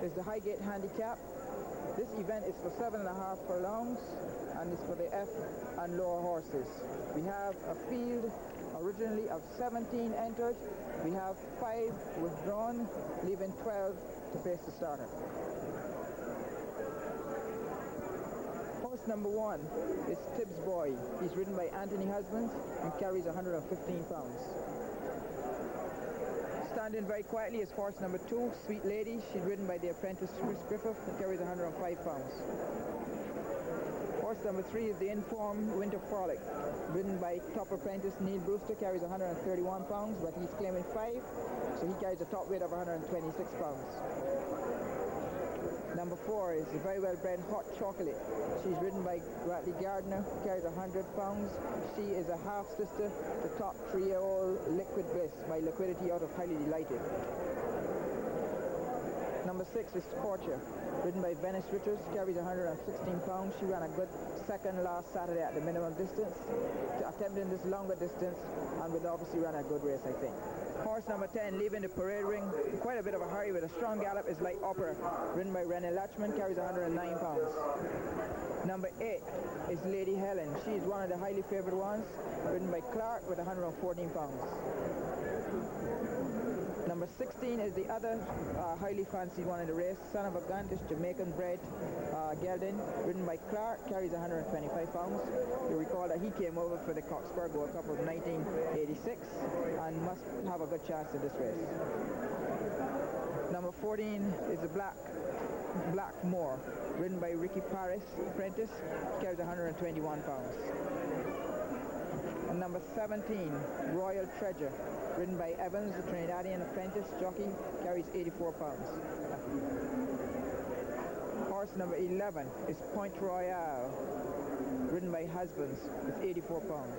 is the Highgate Handicap. This event is for 7.5 furlongs and it's for the F and lower horses. We have a field originally of 17 entered. We have 5 withdrawn, leaving 12 to face the starter. Horse number 1 is Tibbs Boy. He's ridden by Anthony Husbands and carries 115 pounds. Standing very quietly is horse number 2, Sweet Lady. She's ridden by the apprentice Chris Griffith and carries 105 pounds. Horse number 3 is the Informed Winter Frolic, ridden by top apprentice Neil Brewster, carries 131 pounds, but he's claiming 5, so he carries a top weight of 126 pounds. Number 4 is the very well-bred Hot Chocolate. She's ridden by Bradley Gardner, carries 100 pounds. She is a half-sister to top 3-year-old Liquid Bliss by Liquidity out of Highly Delighted. Number 6 is Scorcher, ridden by Venice Richards, carries 116 pounds. She ran a good second last Saturday at the minimum distance, attempting this longer distance, and will obviously run a good race, I think. Horse number 10, leaving the parade ring, quite a bit of a hurry with a strong gallop, is Light Opera, ridden by René Latchman, carries 109 pounds. Number 8 is Lady Helen. She is one of the highly favored ones, ridden by Clark with 114 pounds. Number 16 is the other highly fancied one in the race, Son of a Gun, this Jamaican-bred gelding, ridden by Clark, carries 125 pounds. You recall that he came over for the Cockspur Gold Cup of 1986 and must have a good chance in this race. Number 14 is the Blackmore, ridden by Ricky Paris, apprentice, carries 121 pounds. And number 17, Royal Treasure, ridden by Evans, the Trinidadian apprentice jockey, carries 84 pounds. Horse number 11 is Point Royale, ridden by Husbands, with 84 pounds.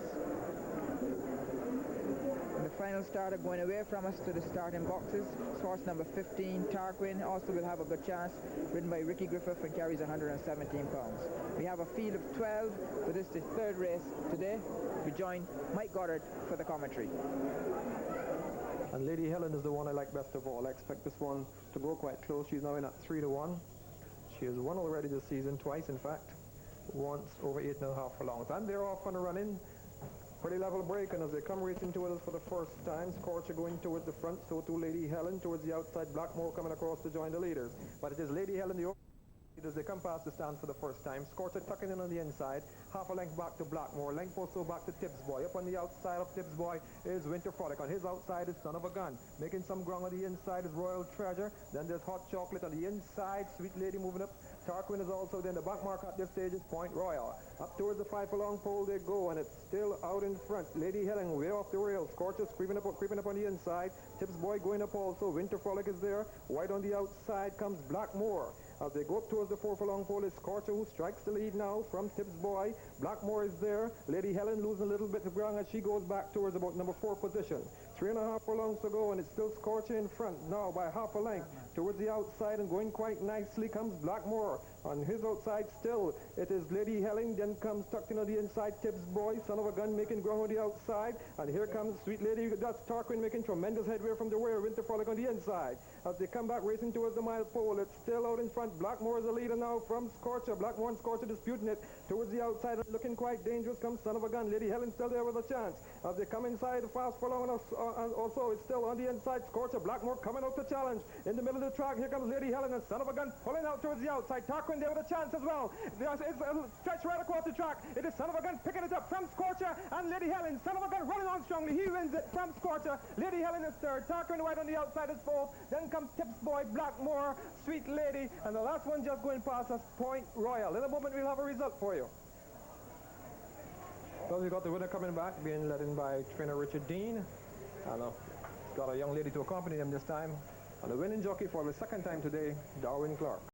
And the final starter going away from us to the starting boxes is horse number 15, Tarquin, also will have a good chance, ridden by Ricky Griffith and carries 117 pounds. We have a field of 12, so this is the third race today. We join Mike Goddard for the commentary. And Lady Helen is the one I like best of all. I expect this one to go quite close. She's now in at 3-1. She has won already this season, twice in fact, once over 8.5 furlongs. And they're off on a run-in. Pretty level break, and as they come racing towards us for the first time, Scorcher going towards the front, so too Lady Helen towards the outside, Blackmore coming across to join the leaders. But it is Lady Helen the as they come past the stand for the first time. Scorcher tucking in on the inside, half a length back to Blackmore, length or so back to Tibbs Boy. Up on the outside of Tibbs Boy is Winter Frolic. On his outside is Son of a Gun. Making some ground on the inside is Royal Treasure. Then there's Hot Chocolate on the inside. Sweet Lady moving up. Tarquin is also then. The back mark at this stage is Point Royal. Up towards the 5-furlong pole they go, and it's still out in front. Lady Helen way off the rails. Scorcher creeping up on the inside. Tibbs Boy going up also. Winter Frolic is there. Wide on the outside comes Blackmore. As they go up towards the 4-furlong pole, it's Scorcher who strikes the lead now from Tibbs Boy. Blackmore is there. Lady Helen losing a little bit of ground as she goes back towards about number 4 position. 3.5 furlongs to go, and it's still Scorcher in front now by half a length. Towards the outside and going quite nicely comes Blackmore. On his outside still, it is Lady Helen, then comes tucked in on the inside Tibbs Boy, Son of a Gun making ground on the outside, and here comes Sweet Lady, that's Tarquin making tremendous headway from the rear, Winter Frolic on the inside. As they come back racing towards the mile pole, it's still out in front. Blackmore is the leader now from Scorcher. Blackmore and Scorcher disputing it. Towards the outside, looking quite dangerous comes Son of a Gun. Lady Helen still there with a chance. As they come inside fast furlong also, it's still on the inside. Scorcher, Blackmore coming out to challenge. In the middle of the track, here comes Lady Helen and Son of a Gun pulling out towards the outside. Tarquin there with a chance as well. There's a stretch right across the track. It is Son of a Gun picking it up from Scorcher and Lady Helen. Son of a Gun running on strongly. He wins it from Scorcher. Lady Helen is third. Tarquin right on the outside is fourth. Then comes Tibbs Boy, Blackmore, Sweet Lady, and the last one just going past us, Point Royal. In a moment we'll have a result for you. Well, we've got the winner coming back, being led in by trainer Richard Dean. And got a young lady to accompany him this time. And the winning jockey for the second time today, Darwin Clark.